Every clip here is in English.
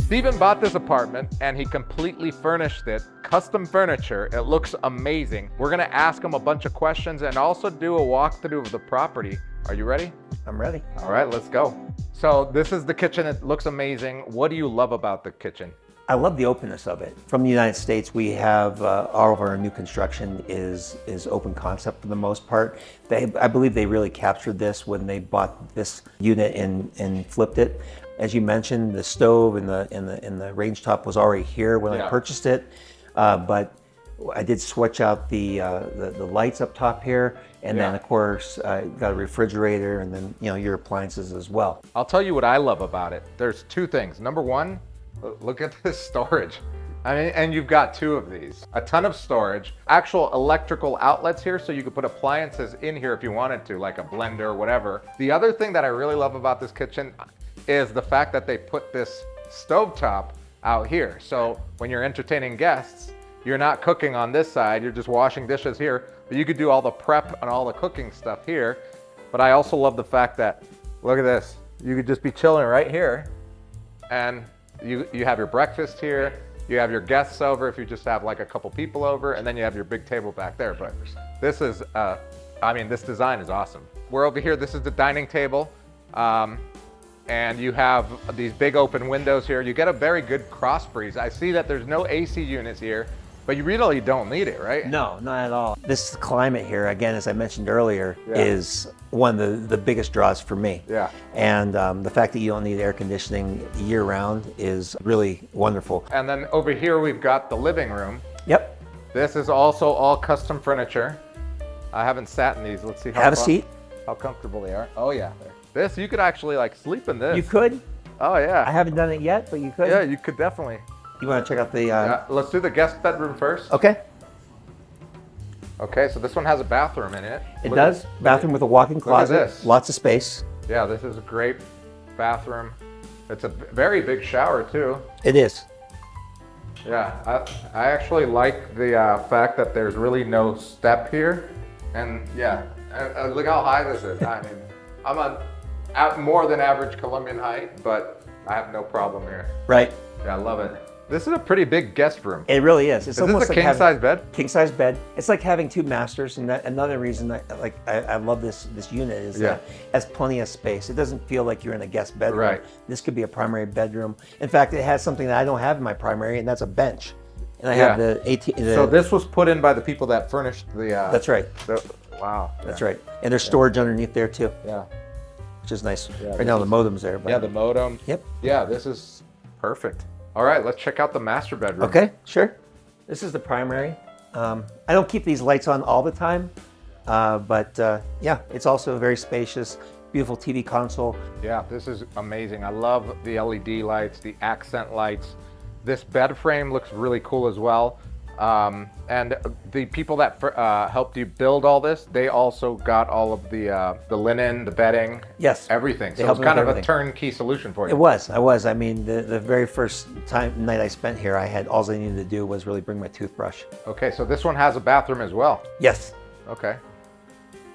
Steven bought this apartment and he completely furnished it, custom furniture. It looks amazing. We're gonna ask him a bunch of questions and also do a walkthrough of the property. Are you ready? I'm ready. All right, let's go. So this is the kitchen. It looks amazing. What do you love about the kitchen? I love the openness of it. From the United States, we have all of our new construction is open concept for the most part. I believe they really captured this when they bought this unit and flipped it. As you mentioned, the stove and the range top was already here when I purchased it, but I did switch out the lights up top here, and then of course got a refrigerator, and then your appliances as well. I'll tell you what I love about it. There's two things. Number one, look at this storage. I mean, and you've got two of these. A ton of storage, actual electrical outlets here, so you could put appliances in here if you wanted to, like a blender or whatever. The other thing that I really love about this kitchen is the fact that they put this stovetop out here. So when you're entertaining guests, you're not cooking on this side, you're just washing dishes here, but you could do all the prep and all the cooking stuff here. But I also love the fact that, look at this, you could just be chilling right here, and you have your breakfast here, you have your guests over if you just have like a couple people over, and then you have your big table back there. But this is, I mean, this design is awesome. We're over here, this is the dining table, and you have these big open windows here. You get a very good cross breeze. I see that there's no AC units here, but you really don't need it, right? No, not at all. This climate here, again, as I mentioned earlier, is one of the biggest draws for me. Yeah. And the fact that you don't need air conditioning year round is really wonderful. And then over here, we've got the living room. Yep. This is also all custom furniture. I haven't sat in these. Let's see Have a seat. How comfortable they are. Oh yeah. This, you could actually like sleep in this. You could. Oh yeah. I haven't done it yet, but you could. Yeah, you could definitely. You want to check out the... let's do the guest bedroom first. Okay. Okay, so this one has a bathroom in it. It does. Bathroom with a walk-in closet. Look at this. Lots of space. Yeah, this is a great bathroom. It's a very big shower too. It is. Yeah, I actually like the fact that there's really no step here. And yeah, look how high this is. I mean, I'm more than average Colombian height, but I have no problem here. Right. Yeah, I love it. This is a pretty big guest room. It really is. It's almost this a king-size bed? King-size bed. It's like having two masters, and that another reason I love this unit is that it has plenty of space. It doesn't feel like you're in a guest bedroom. Right. This could be a primary bedroom. In fact, it has something that I don't have in my primary, and that's a bench. And I have So this was put in by the people that furnished the... That's right. Wow. That's right. And there's storage underneath there too. Yeah. Which is nice. Yeah, right now the modem's there. But... Yeah, the modem. Yep. Yeah, this is perfect. All right, let's check out the master bedroom. Okay, sure. This is the primary. I don't keep these lights on all the time, but yeah, it's also very spacious, beautiful TV console. Yeah, this is amazing. I love the LED lights, the accent lights. This bed frame looks really cool as well. And the people that helped you build all this, they also got all of the linen, the bedding, everything. So it's kind of a turnkey solution for you. It was. I mean, the very first night I spent here, all I needed to do was really bring my toothbrush. Okay, so this one has a bathroom as well. Yes. Okay.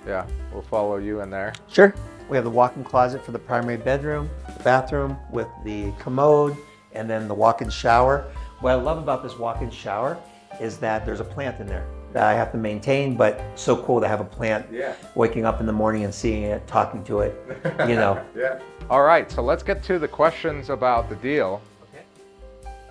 Yeah, we'll follow you in there. Sure. We have the walk-in closet for the primary bedroom, the bathroom with the commode, and then the walk-in shower. What I love about this walk-in shower is that there's a plant in there that I have to maintain, but so cool to have a plant waking up in the morning and seeing it, talking to it, Yeah. All right, so let's get to the questions about the deal. Okay.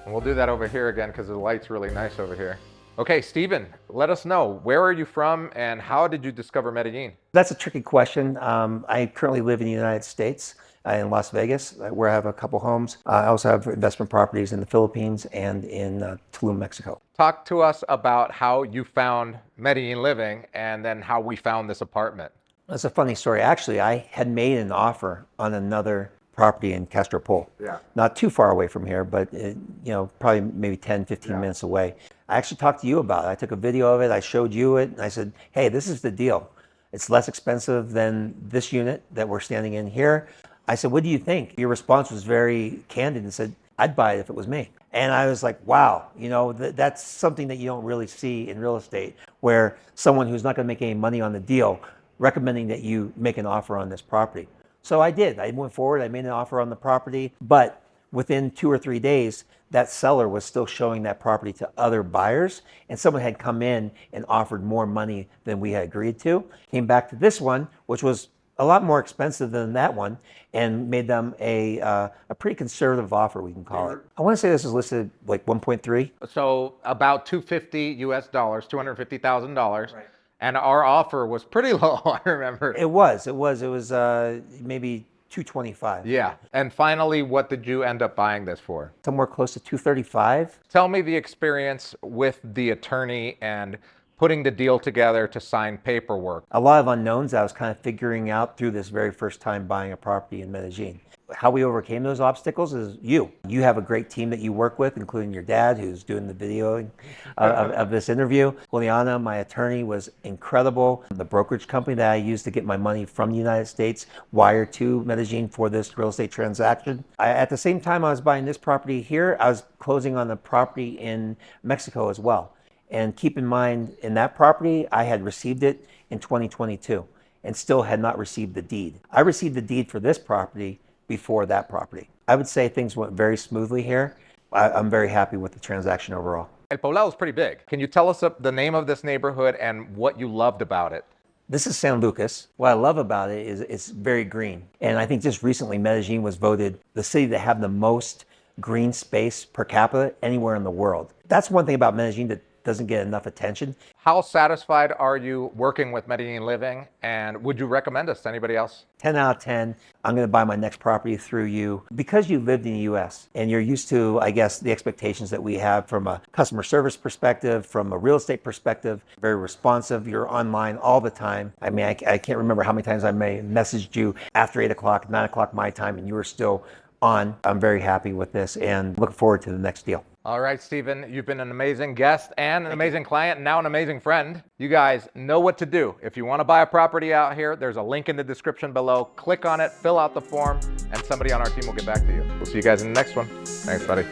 And we'll do that over here again because the light's really nice over here. Okay, Steven, let us know, where are you from and how did you discover Medellin? That's a tricky question. I currently live in the United States. In Las Vegas, where I have a couple homes. I also have investment properties in the Philippines and in Tulum, Mexico. Talk to us about how you found Medellin Living and then how we found this apartment. That's a funny story. Actually, I had made an offer on another property in Castro Pol. Yeah. Not too far away from here, but probably maybe 10, 15 minutes away. I actually talked to you about it. I took a video of it, I showed you it, and I said, hey, this is the deal. It's less expensive than this unit that we're standing in here. I said, what do you think? Your response was very candid and said, I'd buy it if it was me. And I was like, wow, that's something that you don't really see in real estate, where someone who's not going to make any money on the deal recommending that you make an offer on this property. So I did. I went forward, I made an offer on the property, but within 2 or 3 days, that seller was still showing that property to other buyers, and someone had come in and offered more money than we had agreed to. Came back to this one, which was a lot more expensive than that one, and made them a pretty conservative offer, we can call it. I want to say this is listed like 1.3. So about 250 US dollars, $250,000. Right. And our offer was pretty low, I remember. It was maybe 225. Yeah. And finally, what did you end up buying this for? Somewhere close to 235. Tell me the experience with the attorney and putting the deal together to sign paperwork. A lot of unknowns I was kind of figuring out through this very first time buying a property in Medellin. How we overcame those obstacles is you. You have a great team that you work with, including your dad, who's doing the videoing of this interview. Juliana, my attorney, was incredible. The brokerage company that I used to get my money from the United States wired to Medellin for this real estate transaction. At the same time I was buying this property here, I was closing on the property in Mexico as well. And keep in mind, in that property, I had received it in 2022 and still had not received the deed. I received the deed for this property before that property. I would say things went very smoothly here. I'm very happy with the transaction overall. El Poblado is pretty big. Can you tell us the name of this neighborhood and what you loved about it? This is San Lucas. What I love about it is it's very green. And I think just recently Medellin was voted the city to have the most green space per capita anywhere in the world. That's one thing about Medellin that doesn't get enough attention. How satisfied are you working with Medellín Living, and would you recommend us to anybody else? 10 out of 10. I'm going to buy my next property through you. Because you lived in the US and you're used to, I guess, the expectations that we have from a customer service perspective, from a real estate perspective, very responsive. You're online all the time. I mean, I can't remember how many times I may have messaged you after 8 o'clock, 9 o'clock my time, and you were still on. I'm very happy with this and looking forward to the next deal. All right, Stephen, you've been an amazing guest and an amazing client, and now an amazing friend. You guys know what to do. If you want to buy a property out here, there's a link in the description below. Click on it, fill out the form, and somebody on our team will get back to you. We'll see you guys in the next one. Thanks, buddy.